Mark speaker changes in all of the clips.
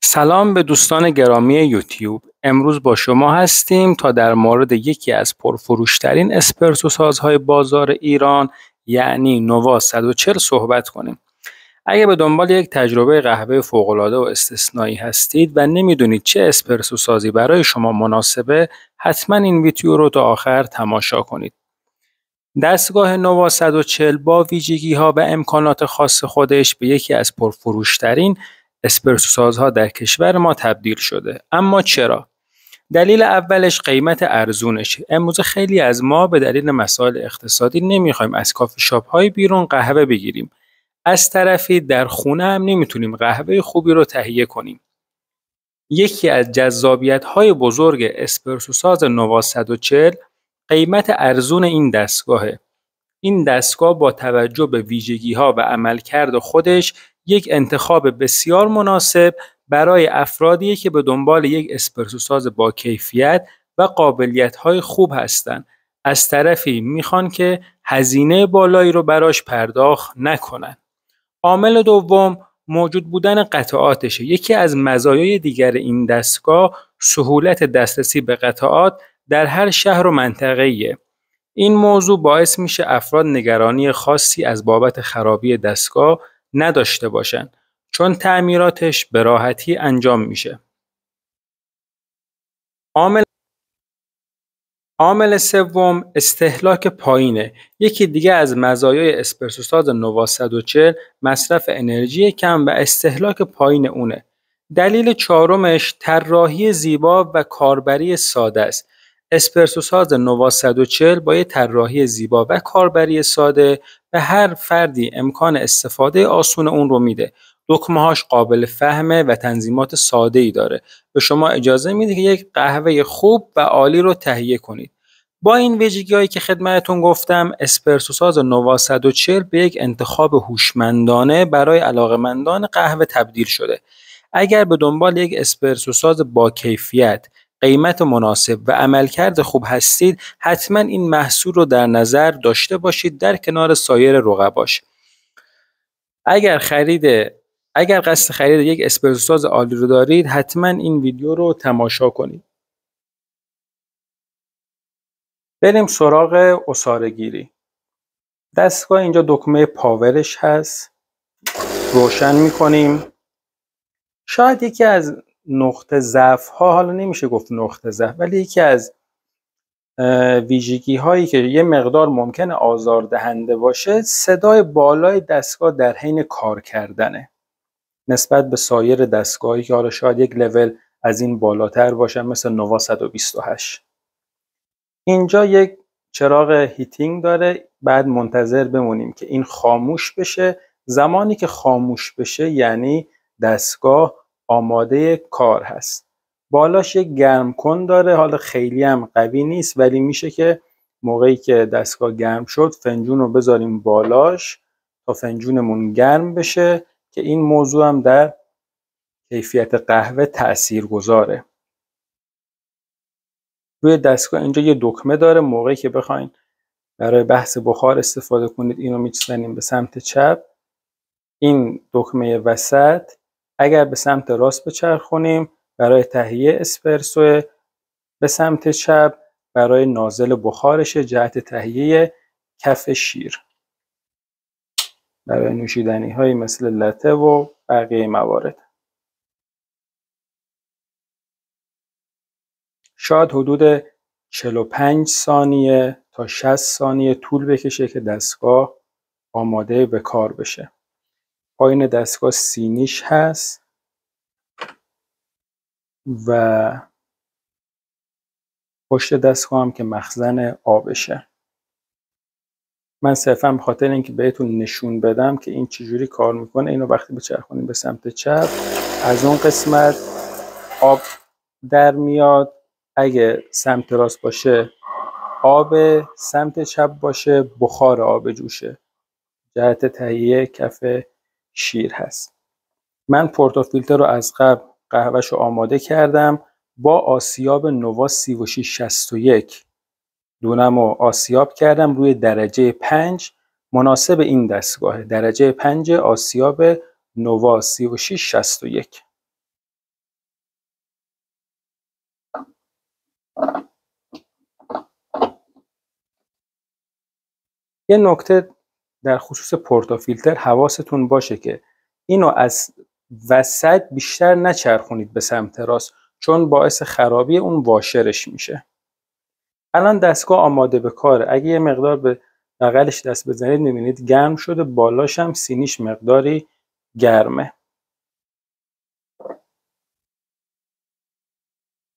Speaker 1: سلام به دوستان گرامی یوتیوب. امروز با شما هستیم تا در مورد یکی از پرفروشترین اسپرسو سازهای بازار ایران یعنی نووا 140 صحبت کنیم. اگر به دنبال یک تجربه قهوه فوق‌العاده و استثنایی هستید و نمیدونید چه اسپرسو سازی برای شما مناسبه، حتما این ویدیو رو تا آخر تماشا کنید. دستگاه نووا 140 با ویژگی‌ها و امکانات خاص خودش به یکی از پرفروشترین اسپرسو سازها در کشور ما تبدیل شده. اما چرا؟ دلیل اولش قیمت ارزونشه. امروز خیلی از ما به دلیل مسائل اقتصادی نمیخوایم از کافی شاپ های بیرون قهوه بگیریم. از طرفی در خونه هم نمیتونیم قهوه خوبی رو تهیه کنیم. یکی از جذابیت های بزرگ اسپرسو ساز نووا 140 قیمت ارزون این دستگاهه. این دستگاه با توجه به ویژگی‌ها و عملکرد خودش یک انتخاب بسیار مناسب برای افرادیه که به دنبال یک اسپرسو ساز با کیفیت و قابلیت‌های خوب هستند. از طرفی میخوان که هزینه بالایی رو براش پرداخت نکنن. عامل دوم موجود بودن قطعاتشه. یکی از مزایای دیگر این دستگاه سهولت دسترسی به قطعات در هر شهر و منطقه‌ایه. این موضوع باعث میشه افراد نگرانی خاصی از بابت خرابی دستگاه نداشته باشن چون تعمیراتش به راحتی انجام میشه. عامل سوم استهلاک پایینه. یکی دیگه از مزایای اسپرسو ساز نووا 140 مصرف انرژی کم و استهلاک پایین اونه. دلیل چهارمش طراحی زیبا و کاربری ساده است. اسپرسو ساز نووا 140 با یه طراحی زیبا و کاربری ساده به هر فردی امکان استفاده آسون اون رو میده. دکمه‌هاش قابل فهمه و تنظیمات ساده‌ای داره. به شما اجازه میده که یک قهوه خوب و عالی رو تهیه کنید. با این ویژگی‌هایی که خدمتتون گفتم، اسپرسو ساز نووا 140 به یک انتخاب هوشمندانه برای علاقه‌مندان قهوه تبدیل شده. اگر به دنبال یک اسپرسو ساز با کیفیت، قیمت مناسب و عملکرد خوب هستید، حتما این محصول رو در نظر داشته باشید در کنار سایر رقباش. اگر قصد خرید یک اسپرسو ساز عالی رو دارید، حتما این ویدیو رو تماشا کنید. بریم سراغ عصاره‌گیری. دستگاه اینجا دکمه پاورش هست. روشن می‌کنیم. شاید یکی از نقطه ضعف ها، حالا نمیشه گفت نقطه ضعف، ولی یکی از ویژگی هایی که یه مقدار ممکنه آزاردهنده باشه، صدای بالای دستگاه در حین کار کردنه نسبت به سایر دستگاهی که حالا شاید یک لول از این بالاتر باشن مثل نووا 128. اینجا یک چراغ هیتینگ داره. بعد منتظر بمونیم که این خاموش بشه. زمانی که خاموش بشه یعنی دستگاه آماده کار هست. بالاش یک گرم کن داره. حالا خیلی هم قوی نیست ولی میشه که موقعی که دستگاه گرم شد فنجون رو بذاریم بالاش تا فنجونمون گرم بشه که این موضوع هم در کیفیت قهوه تأثیر گذاره. روی دستگاه اینجا یه دکمه داره. موقعی که بخواین برای بحث بخار استفاده کنید اینو می‌زنیم به سمت چپ. این دکمه وسط اگر به سمت راست بچرخونیم برای تهیه اسپرسو، به سمت چپ برای نازل بخارش جهت تهیه کف شیر برای نوشیدنی های مثل لته و بقیه موارد. شاید حدود 45 ثانیه تا 60 ثانیه طول بکشه که دستگاه آماده به کار بشه. پایین دستگاه سینیش هست و پشت دستگاه هم که مخزن آبشه. من صرفا به خاطر اینکه بهتون نشون بدم که این چجوری کار میکنه، اینو وقتی بچرخونیم به سمت چپ از اون قسمت آب در میاد. اگه سمت راست باشه آب، سمت چپ باشه بخار آب جوشه جهت تهیه کف شیر هست. من پورتافیلتر رو از قبل قهوه‌شو آماده کردم با آسیاب نووا 3661 دونمو آسیاب کردم روی درجه 5 مناسب این دستگاه. درجه 5 آسیاب نووا 3661. یه نکته در خصوص پورتافیلتر حواستون باشه که اینو از وسط بیشتر نچرخونید به سمت راست، چون باعث خرابی اون واشرش میشه. الان دستگاه آماده به کاره. اگه یه مقدار به بغلش دست بزنید میبینید گرم شده، بالاش هم سینیش مقداری گرمه.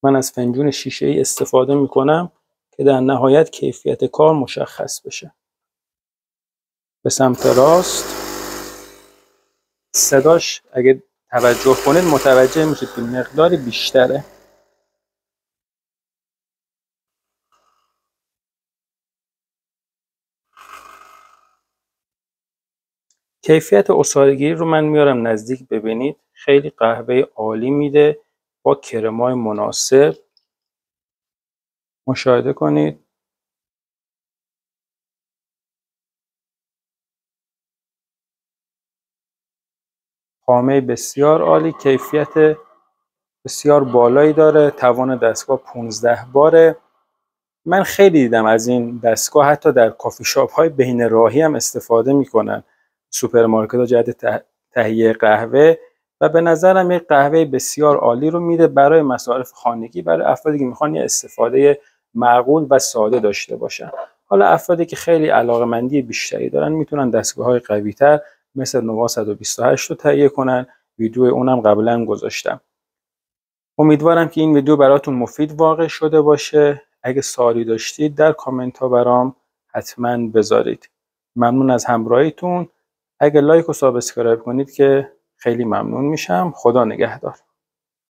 Speaker 1: من از فنجون شیشه‌ای استفاده میکنم که در نهایت کیفیت کار مشخص بشه. به سمت راست. صداش اگه توجه کنید متوجه میشید که مقداری بیشتره. کیفیت عصاره‌گیری رو من میارم نزدیک ببینید. خیلی قهوه عالی میده با کرمای مناسب. مشاهده کنید. خامه بسیار عالی، کیفیت بسیار بالایی داره. توان دستگاه 15 باره. من خیلی دیدم از این دستگاه حتی در کافی شاپ های بین راهی هم استفاده میکنن، سوپرمارکت ها جهت تهیه قهوه، و به نظرم یک قهوه بسیار عالی رو میده برای مصارف خانگی، برای افرادی که میخوان یه استفاده معقول و ساده داشته باشن. حالا افرادی که خیلی علاقه‌مندی بیشتری دارن میتونن دستگاه های قوی تر مثل نووا 128 رو تهیه کنن. ویدیو اونم قبلا گذاشتم. امیدوارم که این ویدیو براتون مفید واقع شده باشه. اگه سوالی داشتید در کامنت ها برام حتما بذارید. ممنون از همراهیتون. اگه لایک و سابسکرایب کنید که خیلی ممنون میشم. خدا نگهدار.